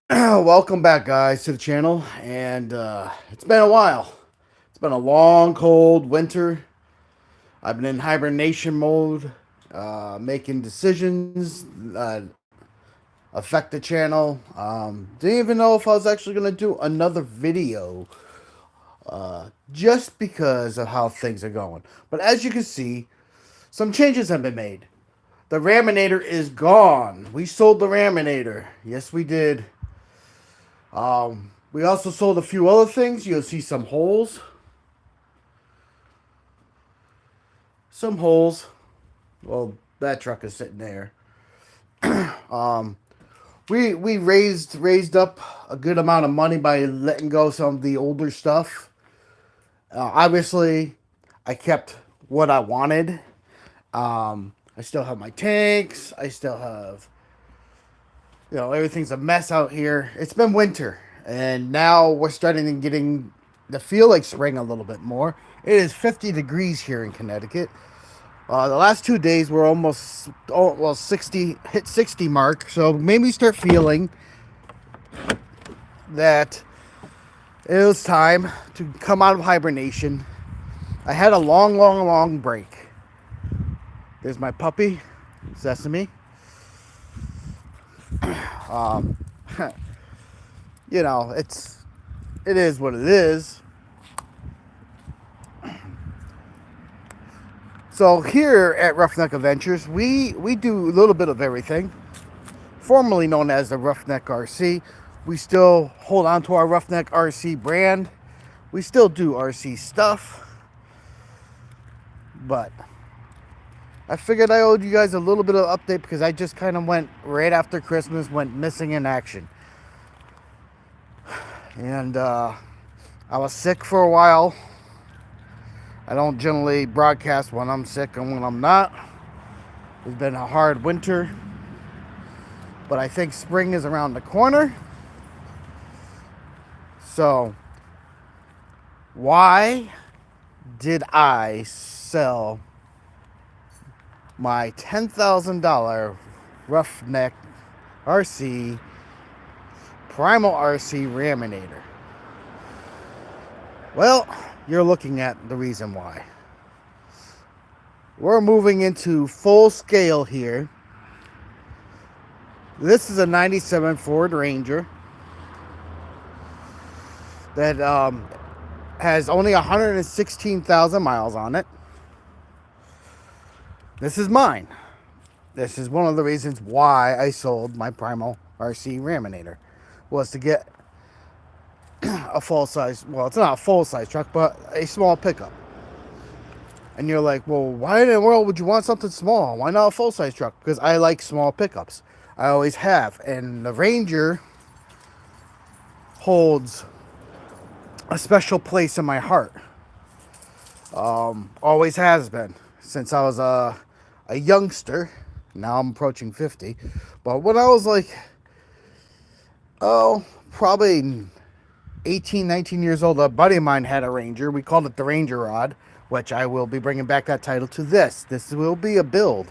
Welcome back, guys, to the channel. And it's been a while. It's been a long, cold winter. I've been in hibernation mode, making decisions affect the channel. Didn't even know if I was actually going to do another video just because of how things are going. But as you can see, some changes have been made. The Raminator is gone. We sold the Raminator. Yes, we did. We also sold a few other things. You'll see some holes. Some holes. Well, that truck is sitting there. Um, we raised up a good amount of money by letting go some of the older stuff. Obviously, I kept what I wanted. I still have my tanks. I still have, everything's a mess out here. It's been winter, and now we're starting to getting to feel like spring a little bit more. It is 50 degrees here in Connecticut. The last 2 days were almost, 60, hit 60 mark. So made me start feeling that it was time to come out of hibernation. I had a long, long, long break. There's my puppy, Sesame. Um, it is what it is. So here at Roughneck Adventures, we do a little bit of everything. Formerly known as the Roughneck RC, we still hold on to our Roughneck RC brand. We still do RC stuff, but I figured I owed you guys a little bit of update because I just kind of went right after Christmas, went missing in action, and I was sick for a while. I don't generally broadcast when I'm sick and when I'm not. It's been a hard winter, but I think spring is around the corner. So, why did I sell my $10,000 Roughneck RC Primal RC Raminator? Well, you're looking at the reason why. We're moving into full scale here. This is a 97 Ford Ranger that has only 116,000 miles on it. This is mine. This is one of the reasons why I sold my Primal RC Raminator, was to get a full-size, well, it's not a full-size truck, but a small pickup. And you're like, well, why in the world would you want something small? Why not a full-size truck? Because I like small pickups. I always have. And the Ranger holds a special place in my heart. Always has been. Since I was a youngster. Now I'm approaching 50. But when I was like, probably 18, 19 years old, a buddy of mine had a Ranger. We called it the Ranger Rod, which I will be bringing back that title to this. This will be a build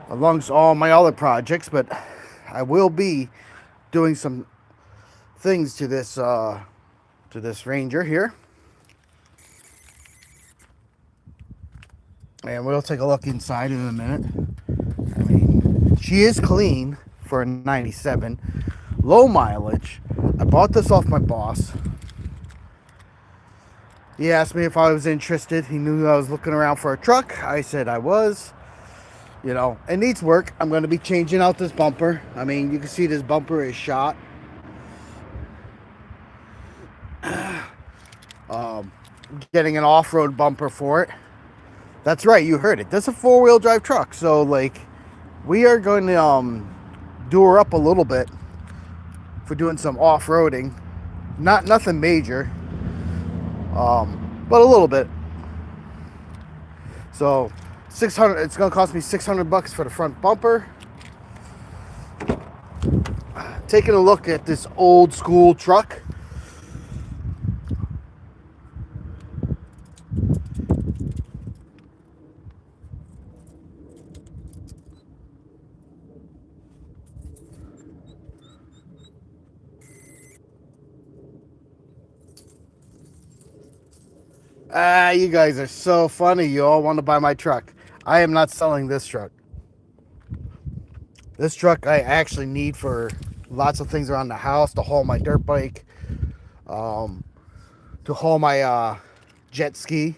amongst all my other projects, but I will be doing some things to this Ranger here. And we'll take a look inside in a minute. I mean, she is clean for a 97. Low mileage. I bought this off my boss. He asked me if I was interested. He knew I was looking around for a truck. I said I was. It needs work. I'm going to be changing out this bumper. I mean, you can see this bumper is shot. Getting an off-road bumper for it. That's right, you heard it. That's a four-wheel drive truck. So, we are going to do her up a little bit for doing some off-roading. Nothing major, but a little bit. So, 600. It's going to cost me $600 for the front bumper. Taking a look at this old school truck. Ah, you guys are so funny. You all want to buy my truck. I am not selling this truck. This truck I actually need for lots of things around the house, to haul my dirt bike, um, to haul my jet ski,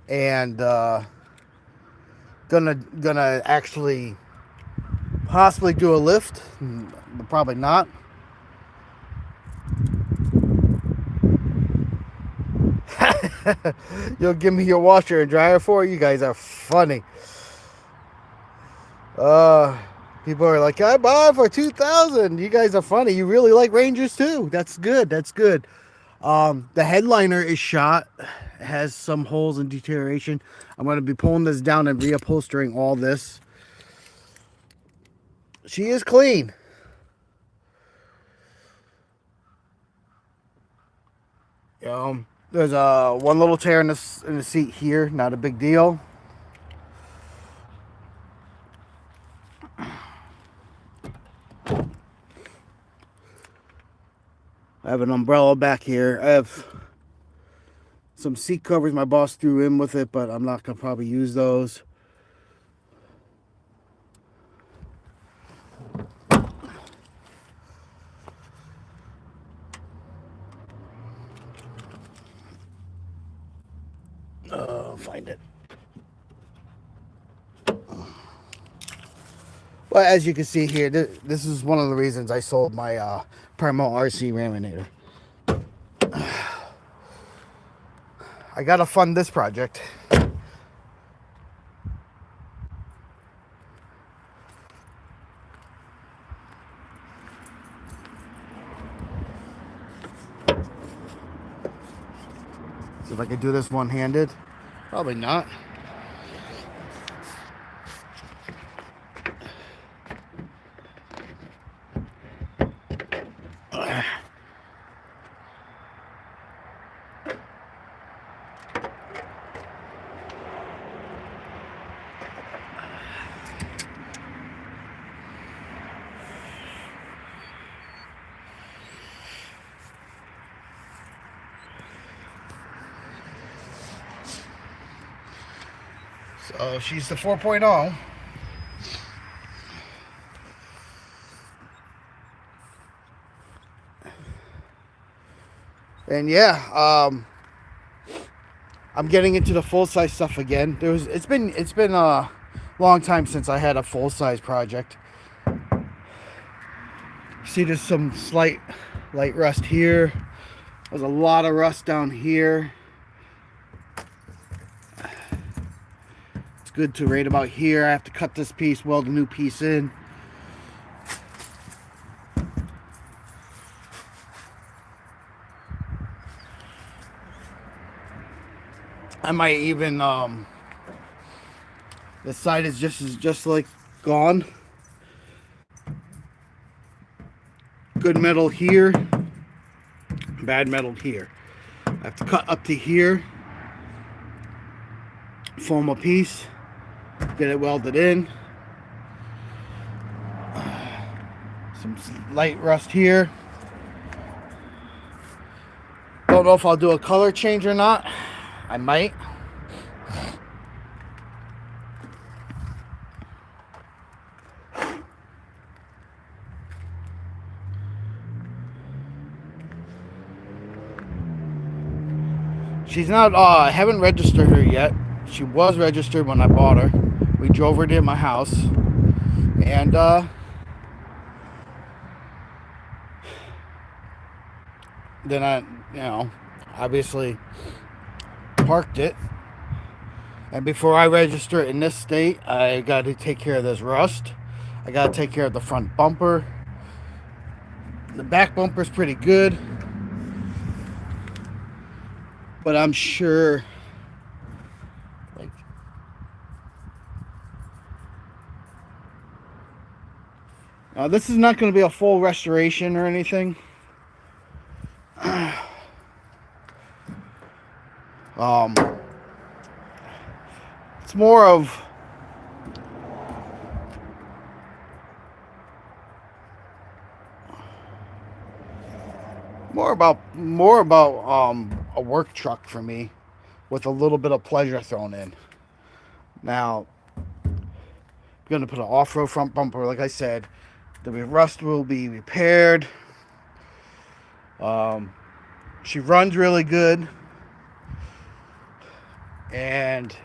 and gonna actually possibly do a lift, but probably not. You'll give me your washer and dryer for it? You guys are funny. Uh, People are like, I buy it for 2,000. You guys are funny. You really like Rangers too. That's good. That's good. The headliner is shot. It has some holes and deterioration. I'm going to be pulling this down and reupholstering all this. She is clean. There's one little tear in the seat here. Not a big deal. I have an umbrella back here. I have some seat covers my boss threw in with it, but I'm not going to probably use those. Find it. Well, as you can see here, this is one of the reasons I sold my Primal RC Raminator. I gotta fund this project. See if I can do this one-handed. Probably not. So she's the 4.0. And yeah, I'm getting into the full-size stuff again. It's been a long time since I had a full-size project. See, there's some slight light rust here. There's a lot of rust down here. It's good to right about here. I have to cut this piece, weld a new piece in. I might even this side is just like gone. Good metal here, bad metal here. I have to cut up to here, form a piece, get it welded in. Some light rust here. Don't know if I'll do a color change or not. I might. She's not, I haven't registered her yet. She was registered when I bought her. We drove her to my house. And, then I, obviously parked it. And before I register it in this state, I got to take care of this rust. I got to take care of the front bumper. The back bumper's pretty good. But I'm sure, like, this is not going to be a full restoration or anything. It's more about a work truck for me. with a little bit of pleasure thrown in. Now, I'm going to put an off-road front bumper, like I said. The rust will be repaired. She runs really good. And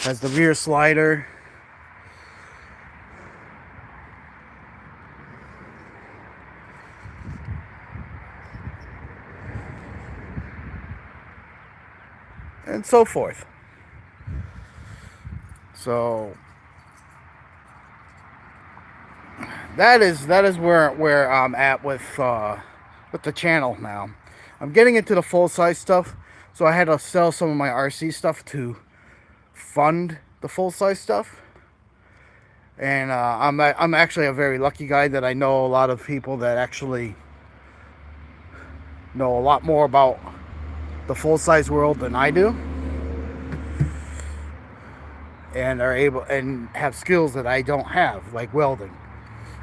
has the rear slider. And so forth. So that is where I'm at with the channel now. I'm getting into the full size stuff, so I had to sell some of my RC stuff to fund the full size stuff. And I'm actually a very lucky guy that I know a lot of people that actually know a lot more about the full size world than I do, and are able and have skills that I don't have, like welding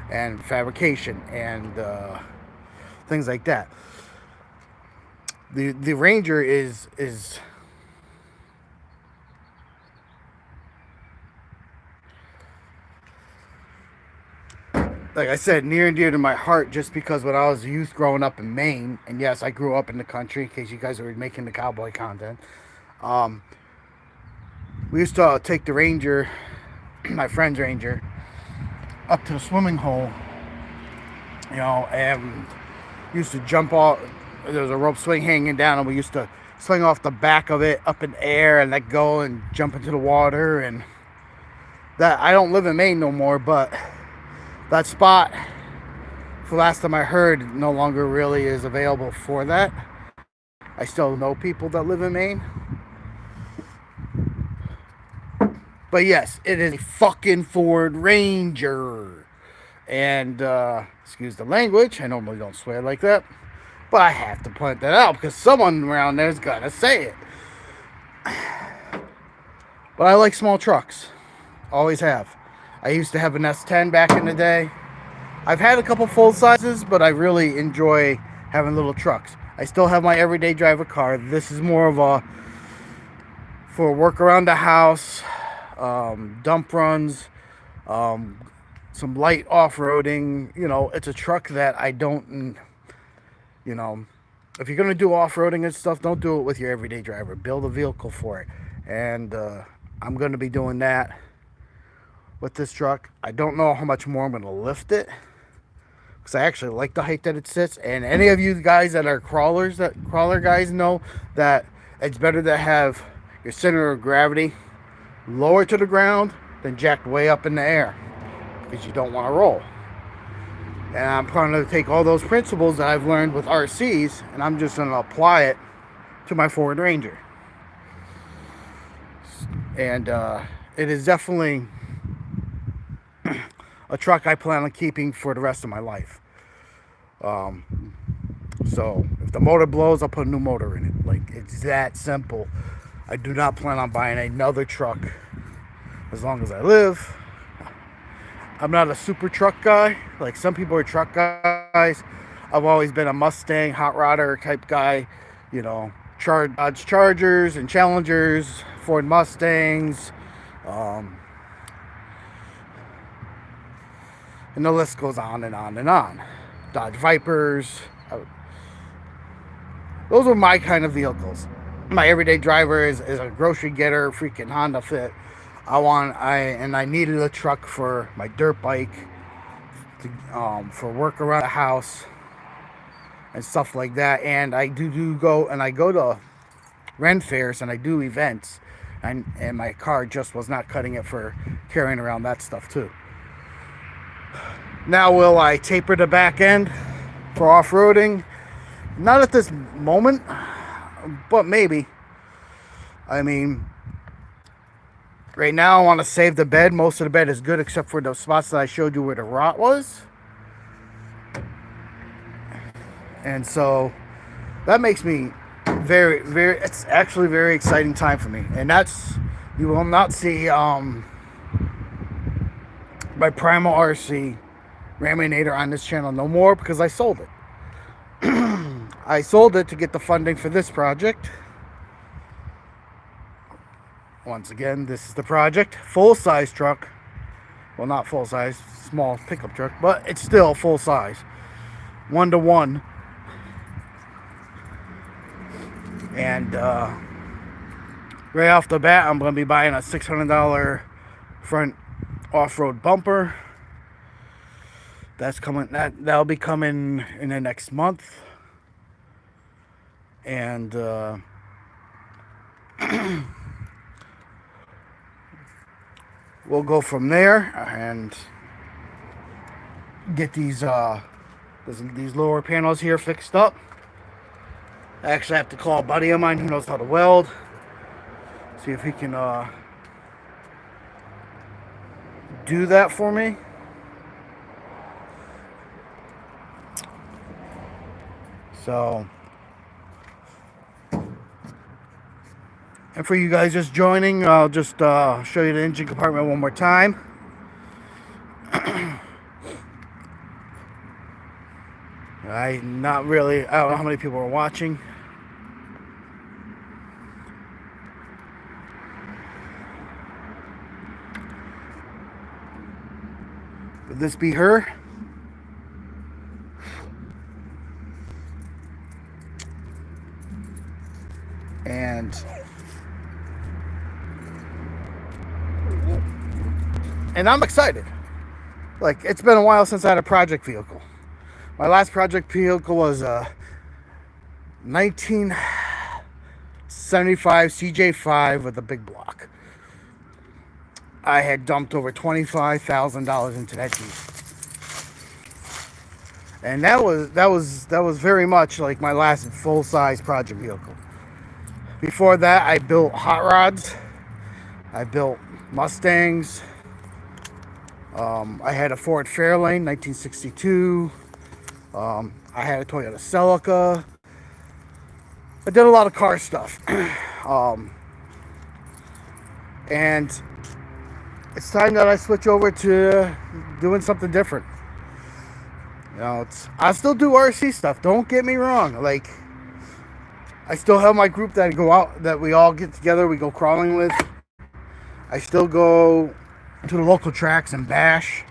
and fabrication and things like that. The Ranger is like I said, near and dear to my heart, just because when I was a youth growing up in Maine, and yes, I grew up in the country, in case you guys are making the cowboy content, we used to take the Ranger, my friend's Ranger, up to the swimming hole, and used to jump off. There was a rope swing hanging down, and we used to swing off the back of it up in the air and let go and jump into the water. And that, I don't live in Maine no more, but that spot, for last time I heard, no longer really is available for that. I still know people that live in Maine. But yes, it is a fucking Ford Ranger. And, excuse the language, I normally don't swear like that. But I have to point that out because someone around there's gonna say it. But I like small trucks. Always have. I used to have an S10 back in the day. I've had a couple full sizes, but I really enjoy having little trucks. I still have my everyday driver car. This is more of a for work around the house, dump runs, some light off-roading. It's a truck that I don't, if you're going to do off-roading and stuff, don't do it with your everyday driver. Build a vehicle for it. And I'm going to be doing that with this truck. I don't know how much more I'm going to lift it, because I actually like the height that it sits. And any of you guys that are crawler guys know that it's better to have your center of gravity lower to the ground than jacked way up in the air, because you don't want to roll. And I'm trying to take all those principles that I've learned with RCs, and I'm just going to apply it to my Ford Ranger. And it is definitely a truck I plan on keeping for the rest of my life. So if the motor blows, I'll put a new motor in it. Like, it's that simple. I do not plan on buying another truck as long as I live. I'm not a super truck guy. Like, some people are truck guys. I've always been a Mustang, hot rodder type guy. Dodge Chargers and Challengers, Ford Mustangs, and the list goes on and on and on. Dodge Vipers. Those are my kind of vehicles. My everyday driver is a grocery getter, freaking Honda Fit. I needed a truck for my dirt bike, for work around the house and stuff like that. And I go to Ren fairs and I do events, and my car just was not cutting it for carrying around that stuff too. Now, will I taper the back end for off-roading? Not at this moment, but maybe. I mean, right now I want to save the bed. Most of the bed is good except for the spots that I showed you where the rot was. And so that makes me it's actually a very exciting time for me. And you will not see my Primal RC Raminator on this channel no more, because I sold it. I sold it to get the funding for this project. once again, this is the project. Full-size truck. Well, not full-size, small pickup truck, but it's still full-size. 1-to-1. And right off the bat, I'm going to be buying a $600 front off-road bumper. That's coming. That'll be coming in the next month. And we'll go from there and get these lower panels here fixed up. I actually have to call a buddy of mine who knows how to weld. See if he can do that for me. So, and for you guys just joining, I'll just show you the engine compartment one more time. I don't know how many people are watching. Would this be her? And I'm excited. Like, it's been a while since I had a project vehicle. My last project vehicle was a 1975 CJ5 with a big block. I had dumped over $25,000 into that Jeep. And that was very much like my last full-size project vehicle. Before that, I built hot rods. I built Mustangs. I had a Ford Fairlane, 1962. I had a Toyota Celica. I did a lot of car stuff. And it's time that I switch over to doing something different. You know, I still do RC stuff. Don't get me wrong. Like, I still have my group that go out, that we all get together. We go crawling with. I still go to the local tracks and bash.